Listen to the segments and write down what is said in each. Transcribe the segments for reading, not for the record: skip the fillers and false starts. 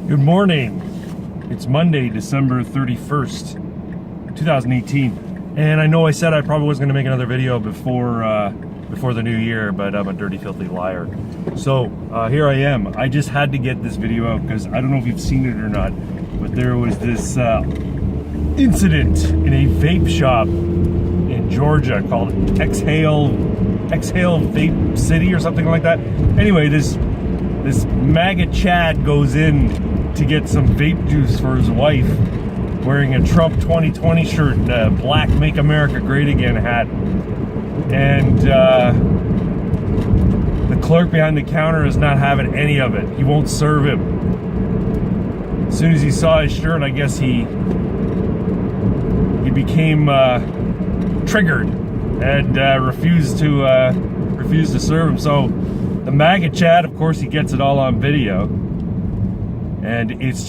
Good morning. It's Monday, December 31st, 2018. And I know I said I probably wasn't going to make another video before the new year, but I'm a dirty, filthy liar. So here I am. I just had to get this video out because I don't know if you've seen it or not, but there was this incident in a vape shop in Georgia called XHale Vape City or something like that. Anyway, this MAGA Chad goes in to get some vape juice for his wife, wearing a Trump 2020 shirt and a black Make America Great Again hat. And the clerk behind the counter is not having any of it. He won't serve him. As soon as he saw his shirt, I guess he became triggered and refused to serve him. So the MAGA Chad, of course, he gets it all on video, and it's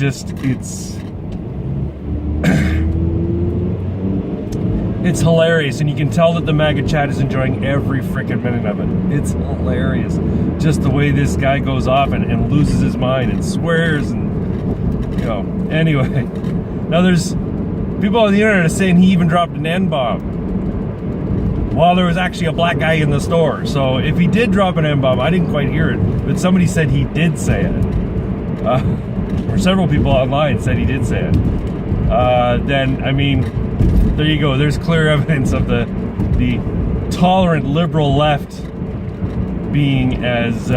it's hilarious, and you can tell that the MAGA Chad is enjoying every freaking minute of it. It's hilarious, just the way this guy goes off and loses his mind and swears, and you know. Anyway, now there's people on the internet are saying he even dropped an N-bomb while there was actually a black guy in the store. So if he did drop an N-bomb, I didn't quite hear it, but somebody said he did say it. Or several people online said he did say it. Then, I mean, there you go. There's clear evidence of the tolerant liberal left being as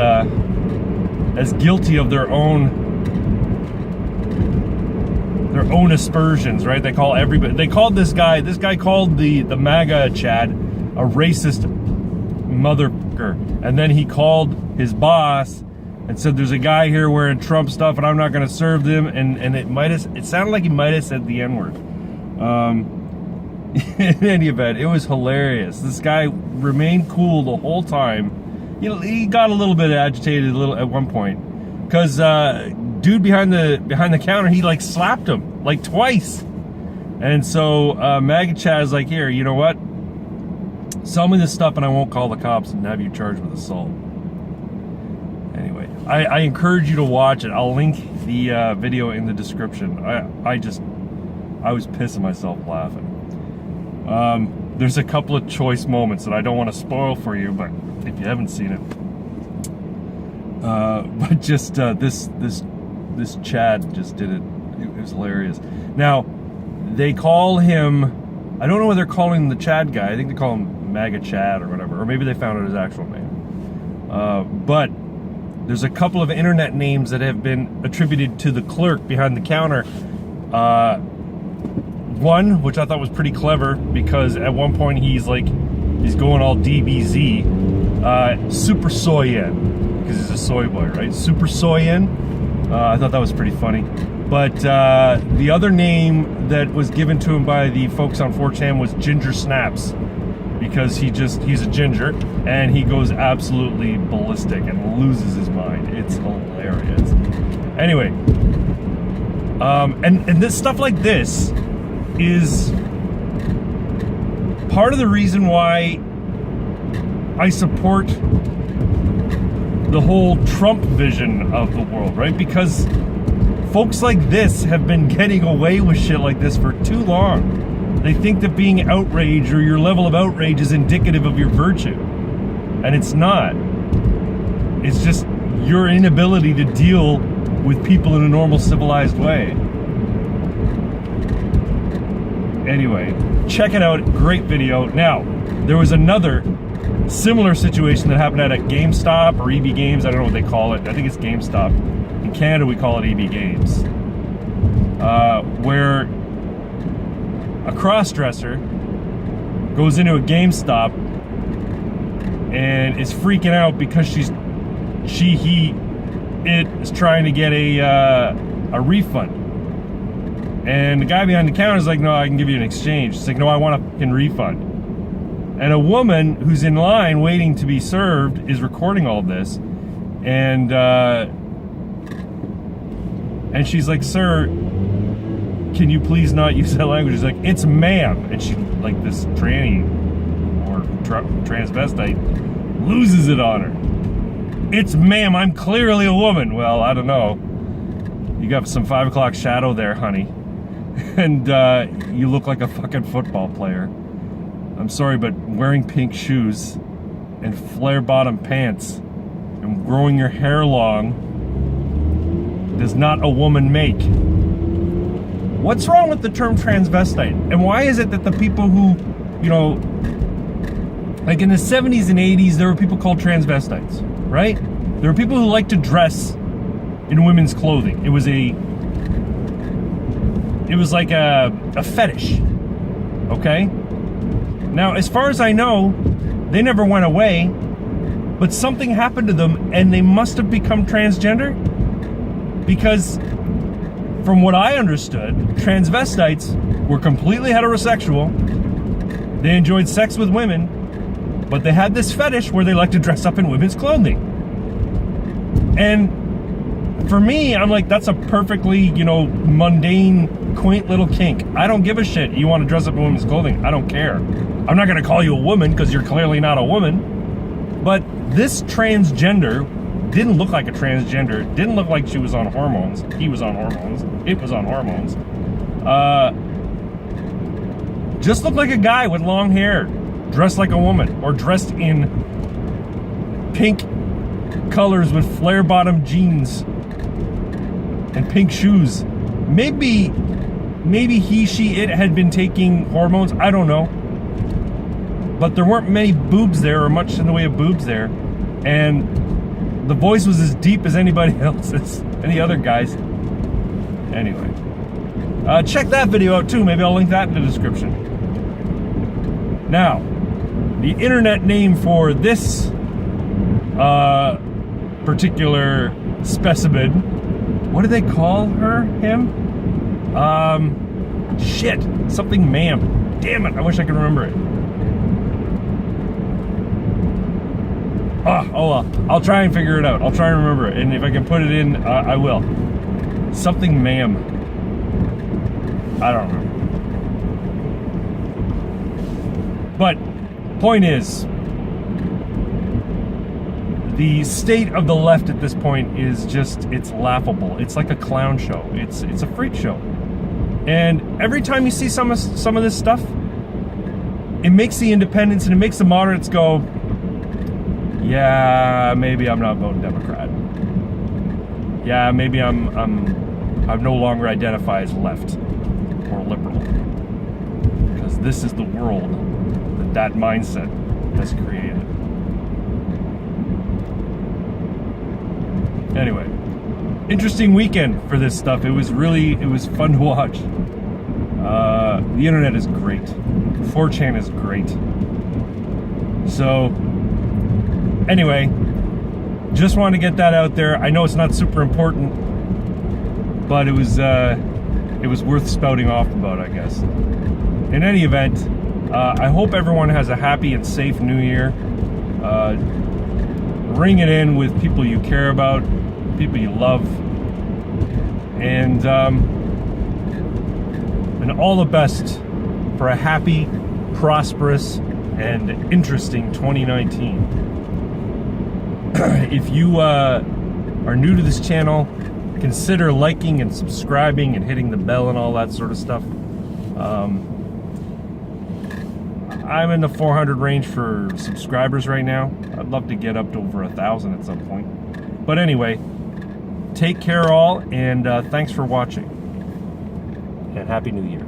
guilty of their own aspersions, right? They call everybody. They called this guy called the MAGA Chad a racist motherfucker, and then he called his boss and said, "There's a guy here wearing Trump stuff, and I'm not going to serve them." And it sounded like he might have said the N-word. In any event, it was hilarious. This guy remained cool the whole time. You know, he got a little bit agitated at one point because dude behind the counter, he like slapped him like twice. And so MAGA Chad is like, "Here, you know what? Sell me this stuff and I won't call the cops and have you charged with assault." Anyway, I encourage you to watch it. I'll link the video in the description. I was pissing myself laughing. There's a couple of choice moments that I don't want to spoil for you, but if you haven't seen it, but just this Chad just did it. It was hilarious. Now they call him, I don't know whether they're calling him the Chad guy. I think they call him MAGA Chad or whatever, or maybe they found out his actual name. But there's a couple of internet names that have been attributed to the clerk behind the counter. One, which I thought was pretty clever, because at one point he's going all DBZ, Super Soyen, because he's a soy boy, right? Super Soyen. I thought that was pretty funny. But the other name that was given to him by the folks on 4chan was Ginger Snaps, because he's a ginger and he goes absolutely ballistic and loses his mind. It's hilarious. Anyway, and this stuff like this is part of the reason why I support the whole Trump vision of the world, right? Because folks like this have been getting away with shit like this for too long. They think that being outraged or your level of outrage is indicative of your virtue. And it's not. It's just your inability to deal with people in a normal, civilized way. Anyway, check it out. Great video. Now, there was another similar situation that happened at a GameStop or EB Games. I don't know what they call it. I think it's GameStop. In Canada, we call it EB Games. Where a cross-dresser goes into a GameStop and is freaking out because it is trying to get a refund. And the guy behind the counter is like, "No, I can give you an exchange." It's like, "No, I want a fucking refund." And a woman who's in line waiting to be served is recording all this, and she's like, "Sir, can you please not use that language?" She's like, "It's ma'am." And she, like, this tranny or transvestite, loses it on her. "It's ma'am, I'm clearly a woman." Well, I don't know. You got some 5 o'clock shadow there, honey. And you look like a fucking football player. I'm sorry, but wearing pink shoes and flare bottom pants and growing your hair long does not a woman make. What's wrong with the term transvestite? And why is it that the people who, you know, like in the 70s and 80s, there were people called transvestites, right? There were people who liked to dress in women's clothing. It was like a fetish, okay? Now, as far as I know, they never went away, but something happened to them and they must have become transgender, because from what I understood, transvestites were completely heterosexual. They enjoyed sex with women, but they had this fetish where they like to dress up in women's clothing. And for me, I'm like, that's a perfectly, you know, mundane, quaint little kink. I don't give a shit. You want to dress up in women's clothing? I don't care. I'm not going to call you a woman because you're clearly not a woman. But this transgender didn't look like a transgender. Didn't look like she was on hormones. He was on hormones. It was on hormones. Just looked like a guy with long hair, dressed like a woman, or dressed in pink colors with flare bottom jeans and pink shoes. Maybe he, she, it had been taking hormones. I don't know. But there weren't many boobs there, or much in the way of boobs there. And the voice was as deep as anybody else's, any other guys. Anyway. Check that video out too. Maybe I'll link that in the description. Now, the internet name for this particular specimen, what do they call her? Him? Shit. Something ma'am. Damn it. I wish I could remember it. Oh well. I'll try and figure it out. I'll try and remember it. And if I can put it in, I will. Something ma'am. I don't remember. But, point is, the state of the left at this point is just, it's laughable. It's like a clown show. It's a freak show. And every time you see some of this stuff, it makes the independents and it makes the moderates go, yeah, maybe I'm not voting Democrat. Yeah, maybe I'm no longer identify as left or liberal. Because this is the world that mindset has created. Anyway, interesting weekend for this stuff. It was fun to watch. The internet is great. 4chan is great. So, anyway, just wanted to get that out there. I know it's not super important, but it was worth spouting off about, I guess. In any event, I hope everyone has a happy and safe New Year. Ring it in with people you care about, people you love, and all the best for a happy, prosperous, and interesting 2019. If you are new to this channel, consider liking and subscribing and hitting the bell and all that sort of stuff. I'm in the 400 range for subscribers right now. I'd love to get up to over 1,000 at some point. But anyway, take care all, and thanks for watching. And Happy New Year.